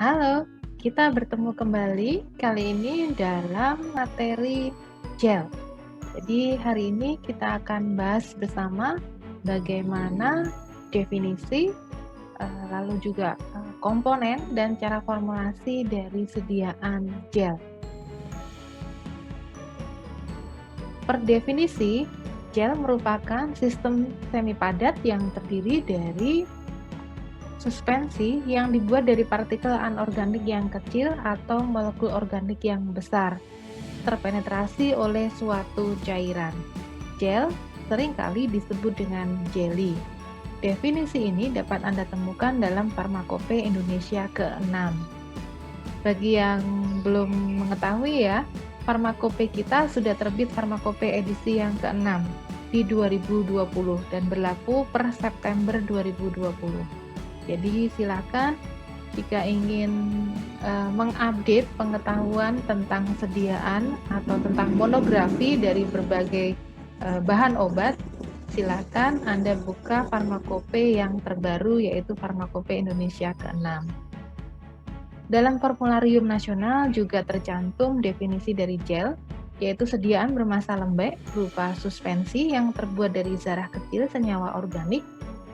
Halo, kita bertemu kembali kali ini dalam materi gel. Jadi hari ini kita akan bahas bersama bagaimana definisi, lalu juga komponen dan cara formulasi dari sediaan gel. Per definisi, gel merupakan sistem semi padat yang terdiri dari suspensi yang dibuat dari partikel anorganik yang kecil atau molekul organik yang besar, terpenetrasi oleh suatu cairan. Gel seringkali disebut dengan jelly. Definisi ini dapat Anda temukan dalam Farmakope Indonesia ke-6. Bagi yang belum mengetahui ya, Farmakope kita sudah terbit Farmakope edisi yang ke-6 di 2020 dan berlaku per September 2020. Jadi silakan jika ingin mengupdate pengetahuan tentang sediaan atau tentang monografi dari berbagai bahan obat, silakan Anda buka Farmakope yang terbaru yaitu Farmakope Indonesia ke-6. Dalam formularium nasional juga tercantum definisi dari gel, yaitu sediaan bermassa lembek berupa suspensi yang terbuat dari zarah kecil senyawa organik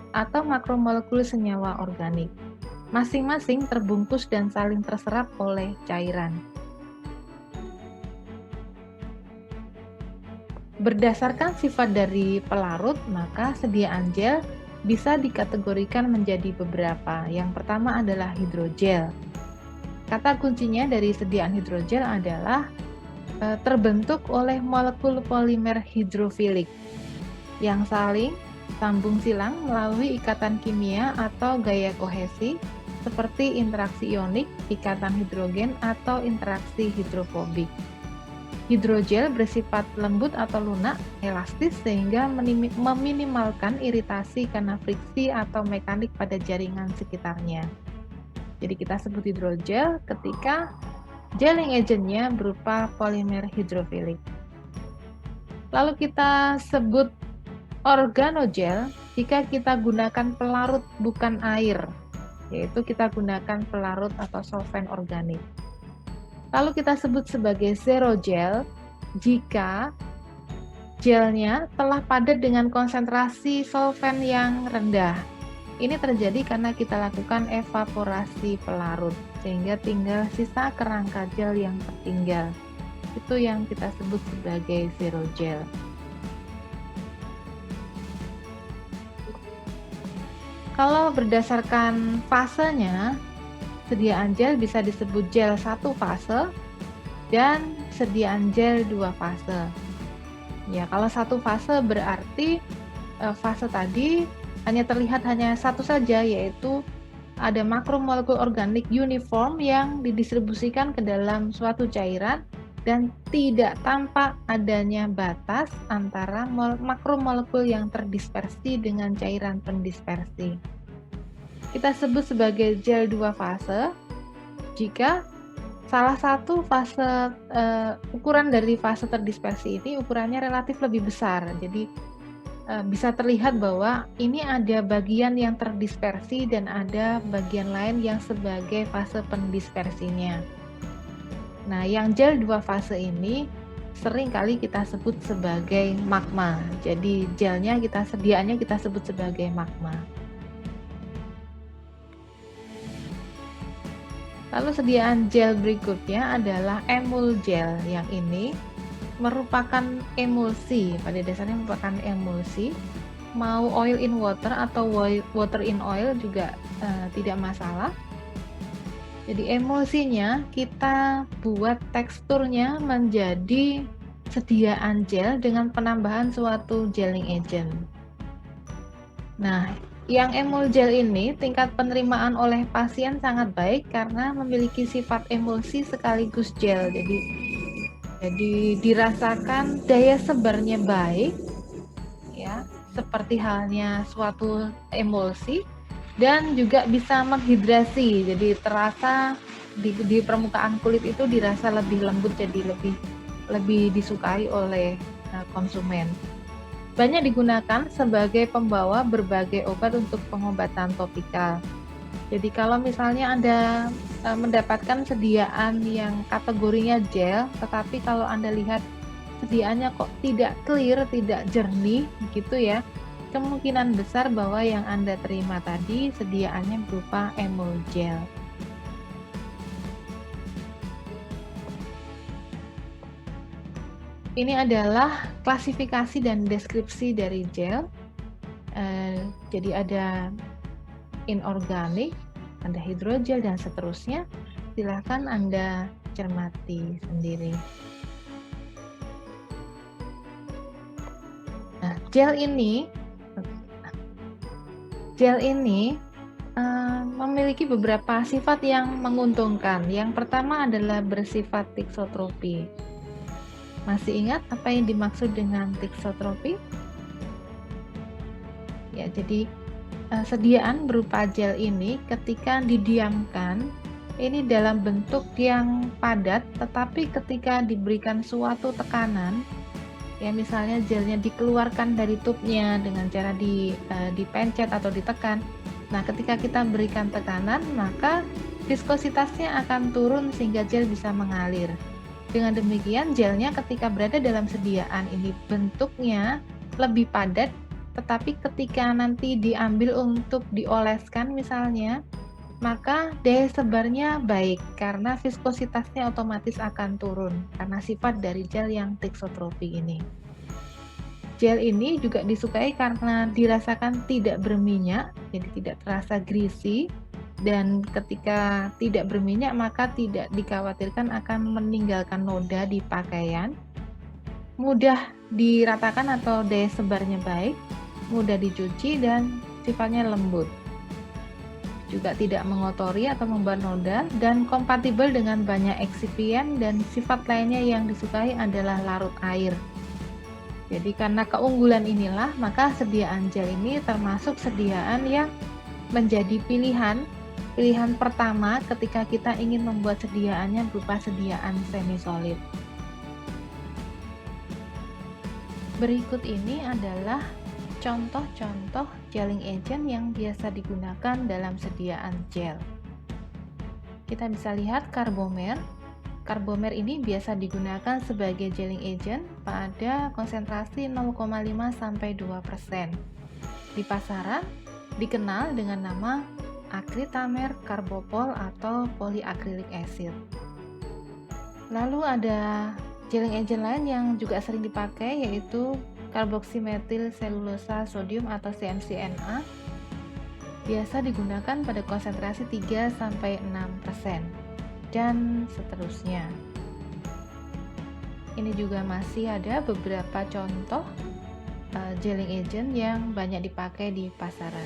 atau makromolekul senyawa organik, masing-masing terbungkus dan saling terserap oleh cairan. Berdasarkan sifat dari pelarut, maka sediaan gel bisa dikategorikan menjadi beberapa. Yang pertama adalah hidrogel. Kata kuncinya dari sediaan hidrogel adalah terbentuk oleh molekul polimer hidrofilik yang saling sambung silang melalui ikatan kimia atau gaya kohesi seperti interaksi ionik, ikatan hidrogen, atau interaksi hidrofobik. Hidrogel bersifat lembut atau lunak, elastis sehingga meminimalkan iritasi karena friksi atau mekanik pada jaringan sekitarnya. Jadi kita sebut hidrogel ketika gelling agentnya berupa polimer hidrofilik. Lalu kita sebut organogel jika kita gunakan pelarut bukan air, yaitu kita gunakan pelarut atau solvent organik. Lalu kita sebut sebagai zerogel jika gelnya telah padat dengan konsentrasi solvent yang rendah. Ini terjadi karena kita lakukan evaporasi pelarut, sehingga tinggal sisa kerangka gel yang tertinggal. Itu yang kita sebut sebagai zerogel. Kalau berdasarkan fasenya, sediaan gel bisa disebut gel 1 fase dan sediaan gel 2 fase. Ya, kalau 1 fase berarti fase tadi terlihat hanya satu saja, yaitu ada makromolekul organik uniform yang didistribusikan ke dalam suatu cairan dan tidak tampak adanya batas antara makromolekul yang terdispersi dengan cairan pendispersi. Kita sebut sebagai gel 2 fase jika salah satu fase ukuran dari fase terdispersi ini ukurannya relatif lebih besar. Jadi bisa terlihat bahwa ini ada bagian yang terdispersi dan ada bagian lain yang sebagai fase pendispersinya. Nah, yang gel 2 fase ini sering kali kita sebut sebagai magma. Jadi sediaannya kita sebut sebagai magma. Lalu sediaan gel berikutnya adalah emulgel. Yang ini merupakan emulsi, pada dasarnya merupakan emulsi. Mau oil in water atau water in oil juga tidak masalah. Jadi emulsinya kita buat teksturnya menjadi sediaan gel dengan penambahan suatu gelling agent. Nah, yang emulgel ini tingkat penerimaan oleh pasien sangat baik karena memiliki sifat emulsi sekaligus gel. Jadi dirasakan daya sebarnya baik, ya, seperti halnya suatu emulsi. Dan juga bisa menghidrasi, jadi terasa di permukaan kulit itu dirasa lebih lembut, jadi lebih disukai oleh konsumen. Banyak digunakan sebagai pembawa berbagai obat untuk pengobatan topikal. Jadi kalau misalnya Anda mendapatkan sediaan yang kategorinya gel, tetapi kalau Anda lihat sediaannya kok tidak clear, tidak jernih gitu ya, kemungkinan besar bahwa yang Anda terima tadi sediaannya berupa emulgel. Ini adalah klasifikasi dan deskripsi dari gel. Jadi ada inorganik, ada hidrogel dan seterusnya. Silahkan Anda cermati sendiri. Nah, gel ini memiliki beberapa sifat yang menguntungkan. Yang pertama adalah bersifat tiksotropi. Masih ingat apa yang dimaksud dengan tiksotropi? Ya, jadi sediaan berupa gel ini ketika didiamkan ini dalam bentuk yang padat, tetapi ketika diberikan suatu tekanan, ya misalnya gelnya dikeluarkan dari tubnya dengan cara dipencet atau ditekan. Nah, ketika kita berikan tekanan, maka viskositasnya akan turun sehingga gel bisa mengalir. Dengan demikian, gelnya ketika berada dalam sediaan ini bentuknya lebih padat, tetapi ketika nanti diambil untuk dioleskan misalnya, maka daya sebarnya baik karena viskositasnya otomatis akan turun karena sifat dari gel yang tiksotropi ini. Gel ini juga disukai karena dirasakan tidak berminyak, jadi tidak terasa greasy, dan ketika tidak berminyak maka tidak dikhawatirkan akan meninggalkan noda di pakaian, mudah diratakan atau daya sebarnya baik, mudah dicuci dan sifatnya lembut. Juga tidak mengotori atau membuat noda dan kompatibel dengan banyak eksipien, dan sifat lainnya yang disukai adalah larut air. Jadi karena keunggulan inilah maka sediaan gel ini termasuk sediaan yang menjadi pilihan pertama ketika kita ingin membuat sediaannya berupa sediaan semi solid. Berikut ini adalah contoh-contoh gelling agent yang biasa digunakan dalam sediaan gel. Kita bisa lihat karbomer. Karbomer ini biasa digunakan sebagai gelling agent pada konsentrasi 0,5 sampai 2%. Di pasaran dikenal dengan nama akritamer karbopol atau polyacrylic acid. Lalu ada gelling agent lain yang juga sering dipakai yaitu karboksimetil selulosa sodium atau CMCNA. Biasa digunakan pada konsentrasi 3 sampai 6%. Dan seterusnya. Ini juga masih ada beberapa contoh gelling agent yang banyak dipakai di pasaran.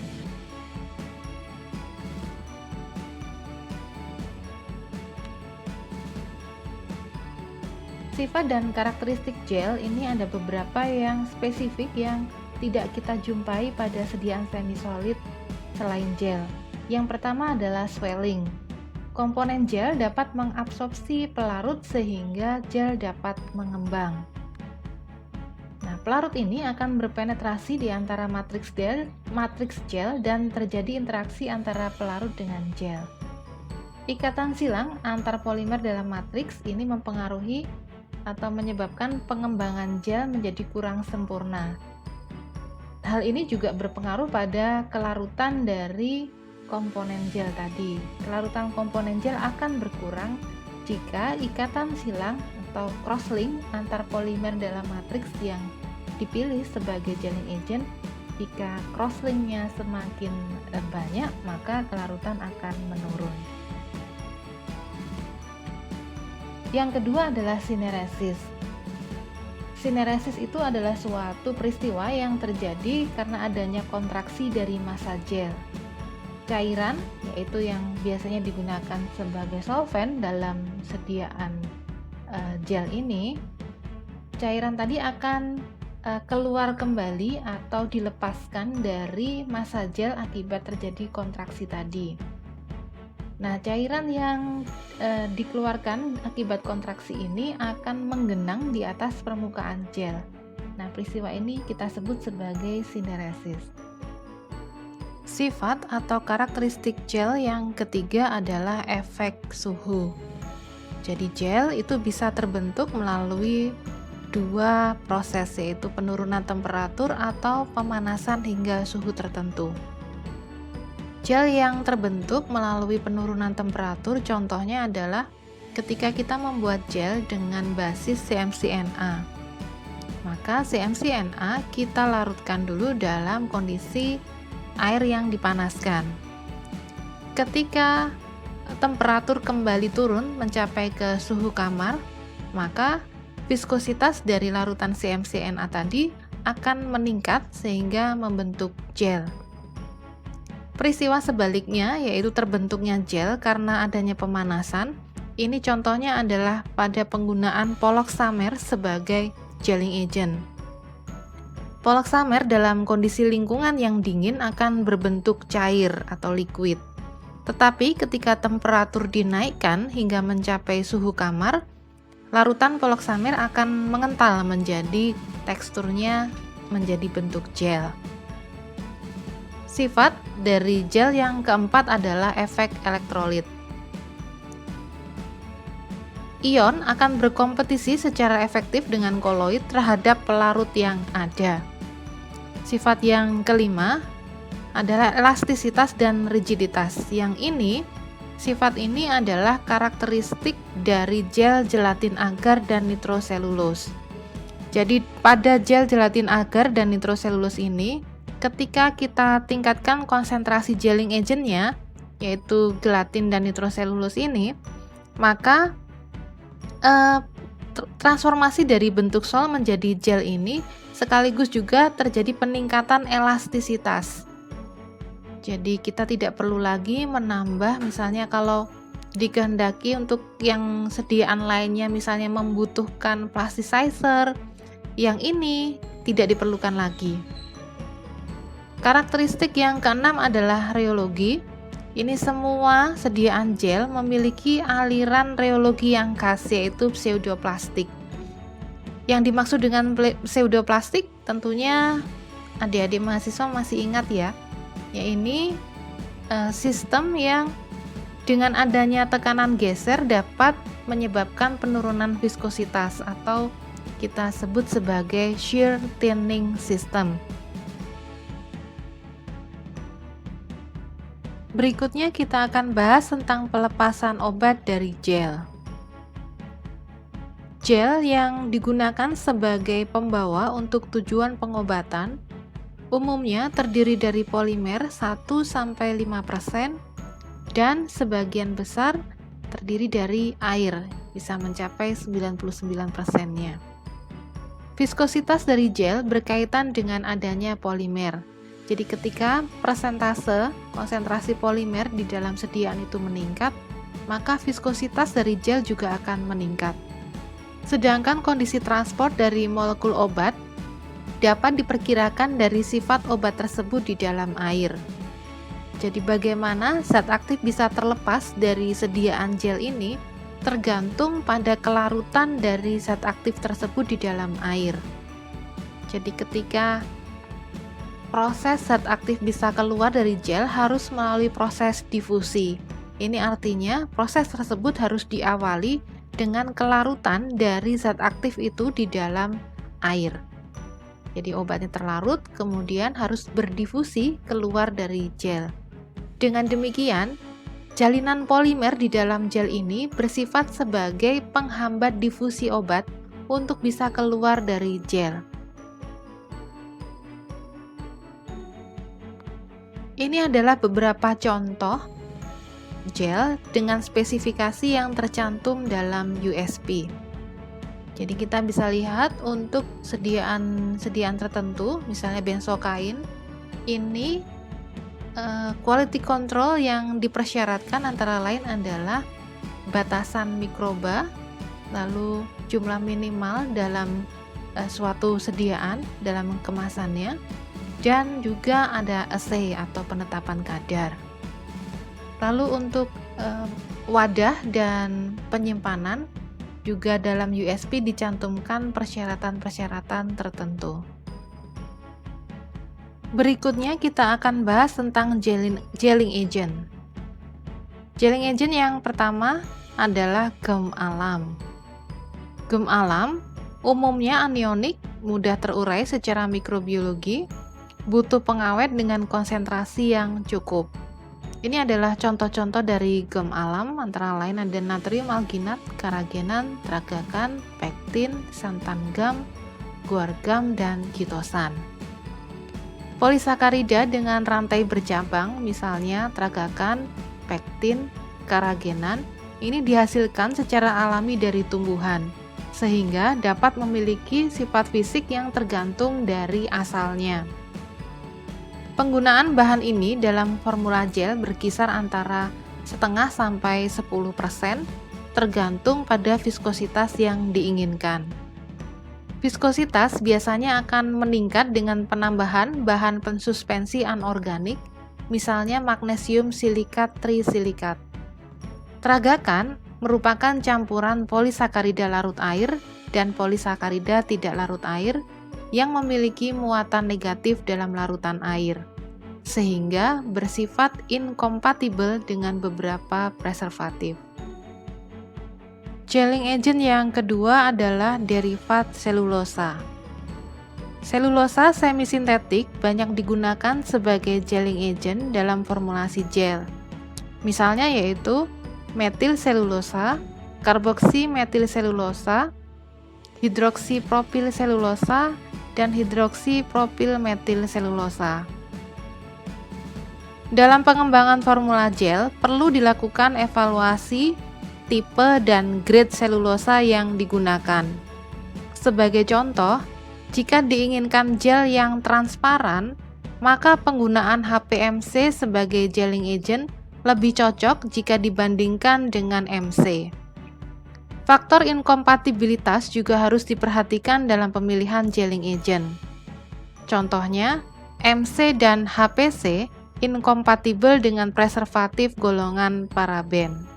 Sifat dan karakteristik gel ini ada beberapa yang spesifik yang tidak kita jumpai pada sediaan semi solid selain gel. Yang pertama adalah swelling. Komponen gel dapat mengabsorpsi pelarut sehingga gel dapat mengembang. Nah, pelarut ini akan berpenetrasi di antara matriks gel dan terjadi interaksi antara pelarut dengan gel. Ikatan silang antar polimer dalam matriks ini mempengaruhi atau menyebabkan pengembangan gel menjadi kurang sempurna. Hal ini juga berpengaruh pada kelarutan dari komponen gel tadi. Kelarutan komponen gel akan berkurang jika ikatan silang atau crosslink antar polimer dalam matriks yang dipilih sebagai gelling agent, jika crosslinknya semakin banyak, maka kelarutan akan menurun. Yang kedua adalah sineresis. Sineresis itu adalah suatu peristiwa yang terjadi karena adanya kontraksi dari massa gel. Cairan, yaitu yang biasanya digunakan sebagai solvent dalam sediaan gel ini, cairan tadi akan keluar kembali atau dilepaskan dari massa gel akibat terjadi kontraksi tadi. Nah, cairan yang dikeluarkan akibat kontraksi ini akan menggenang di atas permukaan gel. Nah, peristiwa ini kita sebut sebagai sineresis. Sifat atau karakteristik gel yang ketiga adalah efek suhu. Jadi gel itu bisa terbentuk melalui dua proses, yaitu penurunan temperatur atau pemanasan hingga suhu tertentu. Gel yang terbentuk melalui penurunan temperatur contohnya adalah ketika kita membuat gel dengan basis CmCna. Maka CmCna kita larutkan dulu dalam kondisi air yang dipanaskan. Ketika temperatur kembali turun mencapai ke suhu kamar, maka viskositas dari larutan CmCna tadi akan meningkat sehingga membentuk gel. Peristiwa sebaliknya, yaitu terbentuknya gel karena adanya pemanasan, ini contohnya adalah pada penggunaan poloxamer sebagai gelling agent. Poloxamer dalam kondisi lingkungan yang dingin akan berbentuk cair atau liquid. Tetapi ketika temperatur dinaikkan hingga mencapai suhu kamar, larutan poloxamer akan mengental menjadi teksturnya menjadi bentuk gel. Sifat dari gel yang keempat adalah efek elektrolit. Ion akan berkompetisi secara efektif dengan koloid terhadap pelarut yang ada. Sifat yang kelima adalah elastisitas dan rigiditas. Yang ini, sifat ini adalah karakteristik dari gel gelatin agar dan nitroselulus. Jadi pada gel gelatin agar dan nitroselulus ini, ketika kita tingkatkan konsentrasi gelling agentnya, yaitu gelatin dan nitroselulus ini, maka transformasi dari bentuk sol menjadi gel ini sekaligus juga terjadi peningkatan elastisitas. Jadi kita tidak perlu lagi menambah, misalnya kalau dikehendaki untuk yang sediaan lainnya misalnya membutuhkan plasticizer, yang ini tidak diperlukan lagi. Karakteristik yang keenam adalah rheologi. Ini semua sediaan gel memiliki aliran rheologi yang khas, yaitu pseudoplastik. Yang dimaksud dengan pseudoplastik tentunya adik-adik mahasiswa masih ingat ya, yaitu sistem yang dengan adanya tekanan geser dapat menyebabkan penurunan viskositas atau kita sebut sebagai shear thinning system. Berikutnya kita akan bahas tentang pelepasan obat dari gel. Gel yang digunakan sebagai pembawa untuk tujuan pengobatan umumnya terdiri dari polimer 1-5% dan sebagian besar terdiri dari air, bisa mencapai 99%-nya. Viskositas dari gel berkaitan dengan adanya polimer. Jadi ketika persentase konsentrasi polimer di dalam sediaan itu meningkat, maka viskositas dari gel juga akan meningkat. Sedangkan kondisi transport dari molekul obat dapat diperkirakan dari sifat obat tersebut di dalam air. Jadi bagaimana zat aktif bisa terlepas dari sediaan gel ini tergantung pada kelarutan dari zat aktif tersebut di dalam air. Jadi ketika proses zat aktif bisa keluar dari gel harus melalui proses difusi. Ini artinya proses tersebut harus diawali dengan kelarutan dari zat aktif itu di dalam air. Jadi obatnya terlarut, kemudian harus berdifusi keluar dari gel. Dengan demikian, jalinan polimer di dalam gel ini bersifat sebagai penghambat difusi obat untuk bisa keluar dari gel. Ini adalah beberapa contoh gel dengan spesifikasi yang tercantum dalam USP. Jadi kita bisa lihat untuk sediaan tertentu, misalnya benzokain, ini quality control yang dipersyaratkan antara lain adalah batasan mikroba, lalu jumlah minimal dalam suatu sediaan dalam kemasannya, dan juga ada assay atau penetapan kadar. Lalu untuk wadah dan penyimpanan juga dalam USP dicantumkan persyaratan-persyaratan tertentu. Berikutnya kita akan bahas tentang gelling agent. Gelling agent yang pertama adalah gum alam. Gum alam umumnya anionik, mudah terurai secara mikrobiologi, butuh pengawet dengan konsentrasi yang cukup. Ini adalah contoh-contoh dari gum alam, antara lain ada natrium alginat, karagenan, tragakan, pektin, santan gum, guar gum, dan gitosan. Polisakarida dengan rantai bercabang, misalnya tragakan, pektin, karagenan, ini dihasilkan secara alami dari tumbuhan, sehingga dapat memiliki sifat fisik yang tergantung dari asalnya. Penggunaan bahan ini dalam formula gel berkisar antara setengah sampai 10%, tergantung pada viskositas yang diinginkan. Viskositas biasanya akan meningkat dengan penambahan bahan pensuspensi anorganik, misalnya magnesium silikat trisilikat. Tragakan merupakan campuran polisakarida larut air dan polisakarida tidak larut air yang memiliki muatan negatif dalam larutan air, sehingga bersifat inkompatibel dengan beberapa preservatif. Gelling agent yang kedua adalah derivat selulosa. Selulosa semisintetik banyak digunakan sebagai gelling agent dalam formulasi gel. Misalnya yaitu metil selulosa, karboksi metil selulosa, hidroksipropil selulosa, dan hidroksipropil metil selulosa. Dalam pengembangan formula gel, perlu dilakukan evaluasi tipe dan grade selulosa yang digunakan. Sebagai contoh, jika diinginkan gel yang transparan, maka penggunaan HPMC sebagai gelling agent lebih cocok jika dibandingkan dengan MC. Faktor inkompatibilitas juga harus diperhatikan dalam pemilihan gelling agent. Contohnya, MC dan HPC inkompatibel dengan preservatif golongan paraben.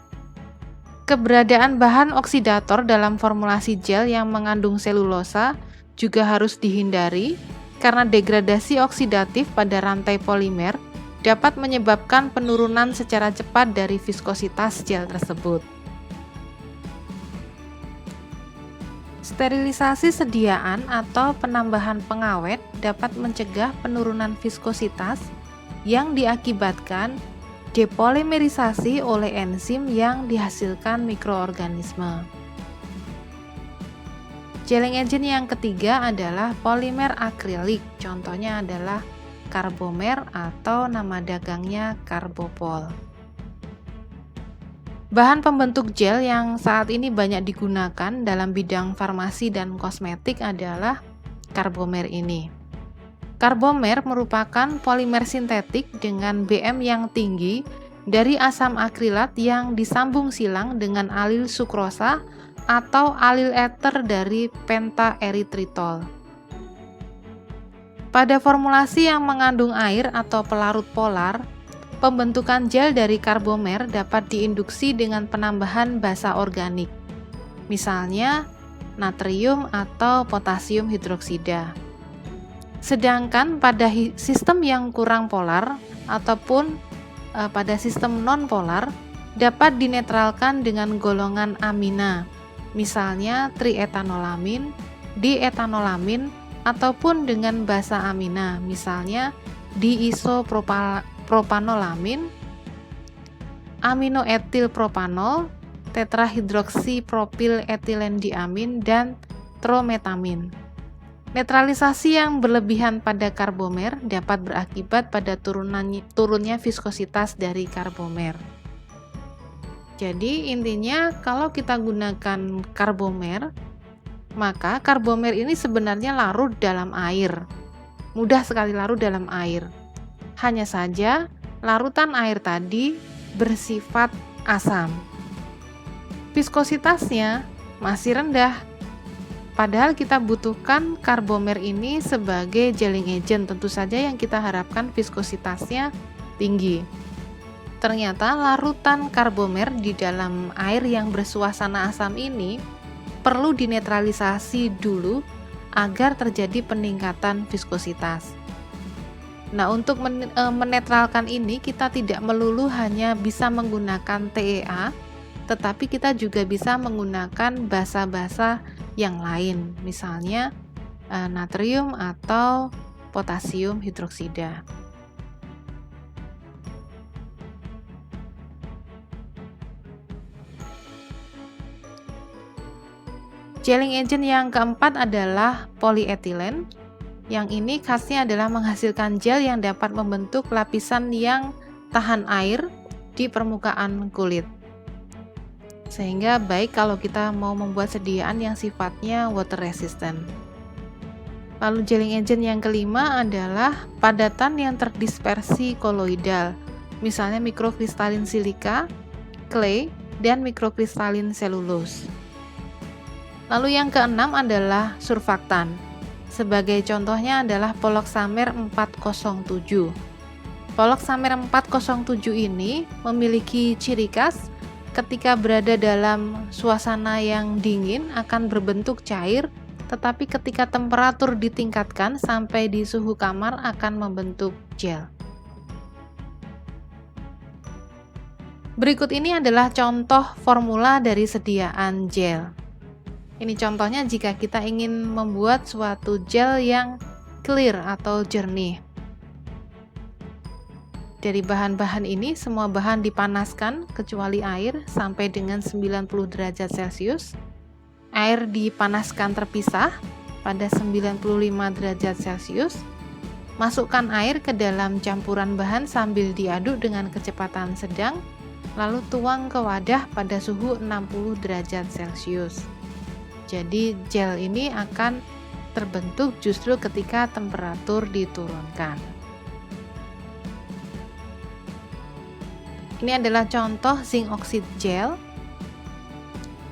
Keberadaan bahan oksidator dalam formulasi gel yang mengandung selulosa juga harus dihindari karena degradasi oksidatif pada rantai polimer dapat menyebabkan penurunan secara cepat dari viskositas gel tersebut. Sterilisasi sediaan atau penambahan pengawet dapat mencegah penurunan viskositas yang diakibatkan depolimerisasi oleh enzim yang dihasilkan mikroorganisme. Gelling agent yang ketiga adalah polimer akrilik, contohnya adalah karbomer atau nama dagangnya karbopol. Bahan pembentuk gel yang saat ini banyak digunakan dalam bidang farmasi dan kosmetik adalah karbomer ini. Karbomer merupakan polimer sintetik dengan BM yang tinggi dari asam akrilat yang disambung silang dengan alil sukrosa atau alil eter dari pentaeritritol. Pada formulasi yang mengandung air atau pelarut polar, pembentukan gel dari karbomer dapat diinduksi dengan penambahan basa organik, misalnya natrium atau potasium hidroksida. Sedangkan pada sistem yang kurang polar ataupun pada sistem non-polar dapat dinetralkan dengan golongan amina, misalnya trietanolamin, dienolamin, ataupun dengan basa amina, misalnya diisopropanolamine, aminoetilpropanol, tetrahidroksipropil etilendiamin, dan trometamin. Netralisasi yang berlebihan pada karbomer dapat berakibat pada turunnya viskositas dari karbomer. Jadi intinya kalau kita gunakan karbomer, maka karbomer ini sebenarnya larut dalam air. Mudah sekali larut dalam air. Hanya saja larutan air tadi bersifat asam. Viskositasnya masih rendah. Padahal kita butuhkan karbomer ini sebagai gelling agent, tentu saja yang kita harapkan viskositasnya tinggi. Ternyata larutan karbomer di dalam air yang bersuasana asam ini perlu dinetralisasi dulu agar terjadi peningkatan viskositas. Nah, untuk menetralkan ini kita tidak melulu hanya bisa menggunakan TEA, tetapi kita juga bisa menggunakan basa-basa yang lain, misalnya natrium atau potasium hidroksida. Gelling agent yang keempat adalah polyethylene. Yang ini khasnya adalah menghasilkan gel yang dapat membentuk lapisan yang tahan air di permukaan kulit. Sehingga baik kalau kita mau membuat sediaan yang sifatnya water resistant. Lalu gelling agent yang kelima adalah padatan yang terdispersi koloidal, misalnya mikrokristalin silika, clay, dan mikrokristalin selulose. Lalu yang keenam adalah surfaktan. Sebagai contohnya adalah poloksamer 407. Poloksamer 407 ini memiliki ciri khas ketika berada dalam suasana yang dingin akan berbentuk cair, tetapi ketika temperatur ditingkatkan sampai di suhu kamar akan membentuk gel. Berikut ini adalah contoh formula dari sediaan gel. Ini contohnya jika kita ingin membuat suatu gel yang clear atau jernih. Dari bahan-bahan ini, semua bahan dipanaskan kecuali air sampai dengan 90 derajat Celcius. Air dipanaskan terpisah pada 95 derajat Celcius. Masukkan air ke dalam campuran bahan sambil diaduk dengan kecepatan sedang, lalu tuang ke wadah pada suhu 60 derajat Celcius. Jadi gel ini akan terbentuk justru ketika temperatur diturunkan. Ini adalah contoh zinc oxide gel.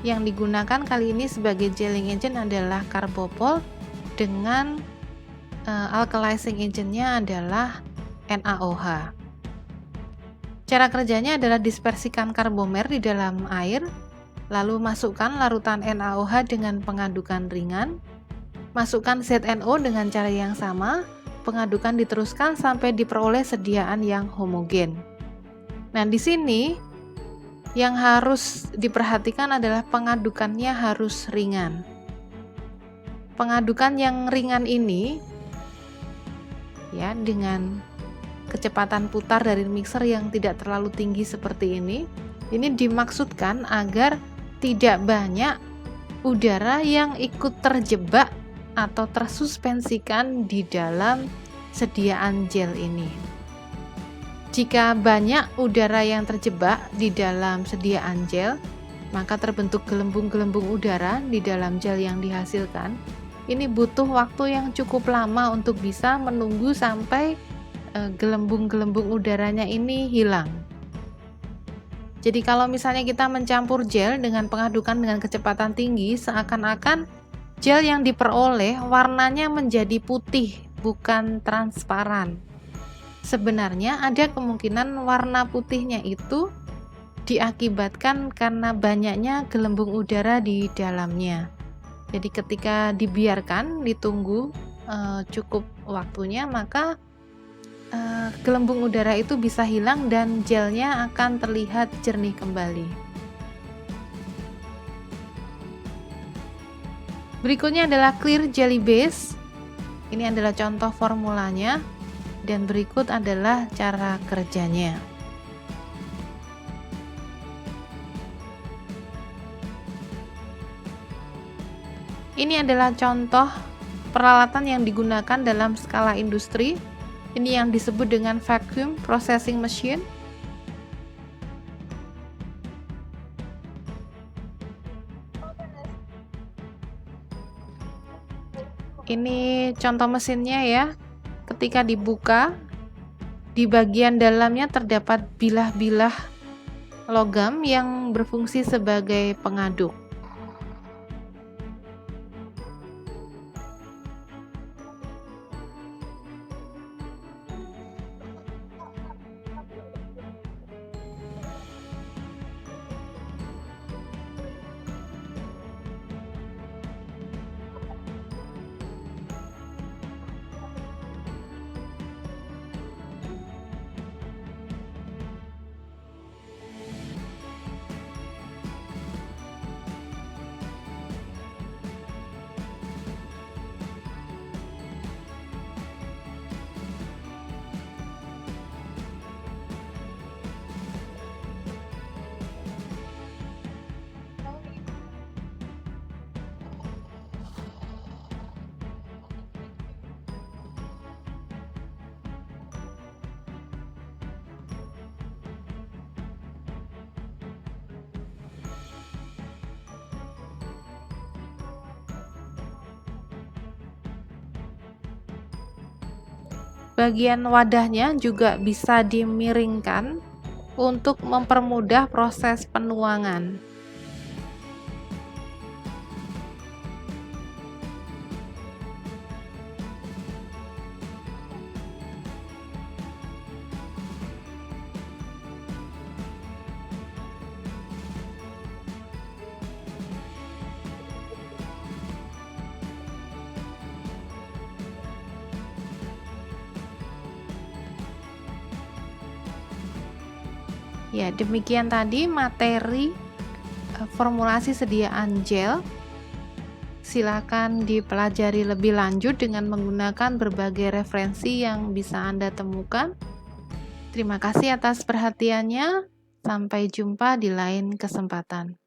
Yang digunakan kali ini sebagai gelling agent adalah karbopol dengan alkalizing agentnya adalah NaOH. Cara kerjanya adalah dispersikan karbomer di dalam air, lalu masukkan larutan NaOH dengan pengadukan ringan, masukkan ZnO dengan cara yang sama, pengadukan diteruskan sampai diperoleh sediaan yang homogen. Nah, di sini yang harus diperhatikan adalah pengadukannya harus ringan. Pengadukan yang ringan ini ya dengan kecepatan putar dari mixer yang tidak terlalu tinggi seperti ini dimaksudkan agar tidak banyak udara yang ikut terjebak atau tersuspensikan di dalam sediaan gel ini. Jika banyak udara yang terjebak di dalam sediaan gel, maka terbentuk gelembung-gelembung udara di dalam gel yang dihasilkan. Ini butuh waktu yang cukup lama untuk bisa menunggu sampai gelembung-gelembung udaranya ini hilang. Jadi kalau misalnya kita mencampur gel dengan pengadukan dengan kecepatan tinggi, seakan-akan gel yang diperoleh warnanya menjadi putih, bukan transparan. Sebenarnya ada kemungkinan warna putihnya itu diakibatkan karena banyaknya gelembung udara di dalamnya. Jadi ketika dibiarkan, ditunggu cukup waktunya, maka gelembung udara itu bisa hilang dan gelnya akan terlihat jernih kembali. Berikutnya adalah clear jelly base. Ini adalah contoh formulanya dan berikut adalah cara kerjanya. Ini adalah contoh peralatan yang digunakan dalam skala industri. Ini yang disebut dengan vacuum processing machine. Ini contoh mesinnya ya. Ketika dibuka, di bagian dalamnya terdapat bilah-bilah logam yang berfungsi sebagai pengaduk. Bagian wadahnya juga bisa dimiringkan untuk mempermudah proses penuangan. Ya, demikian tadi materi formulasi sediaan gel. Silakan dipelajari lebih lanjut dengan menggunakan berbagai referensi yang bisa Anda temukan. Terima kasih atas perhatiannya. Sampai jumpa di lain kesempatan.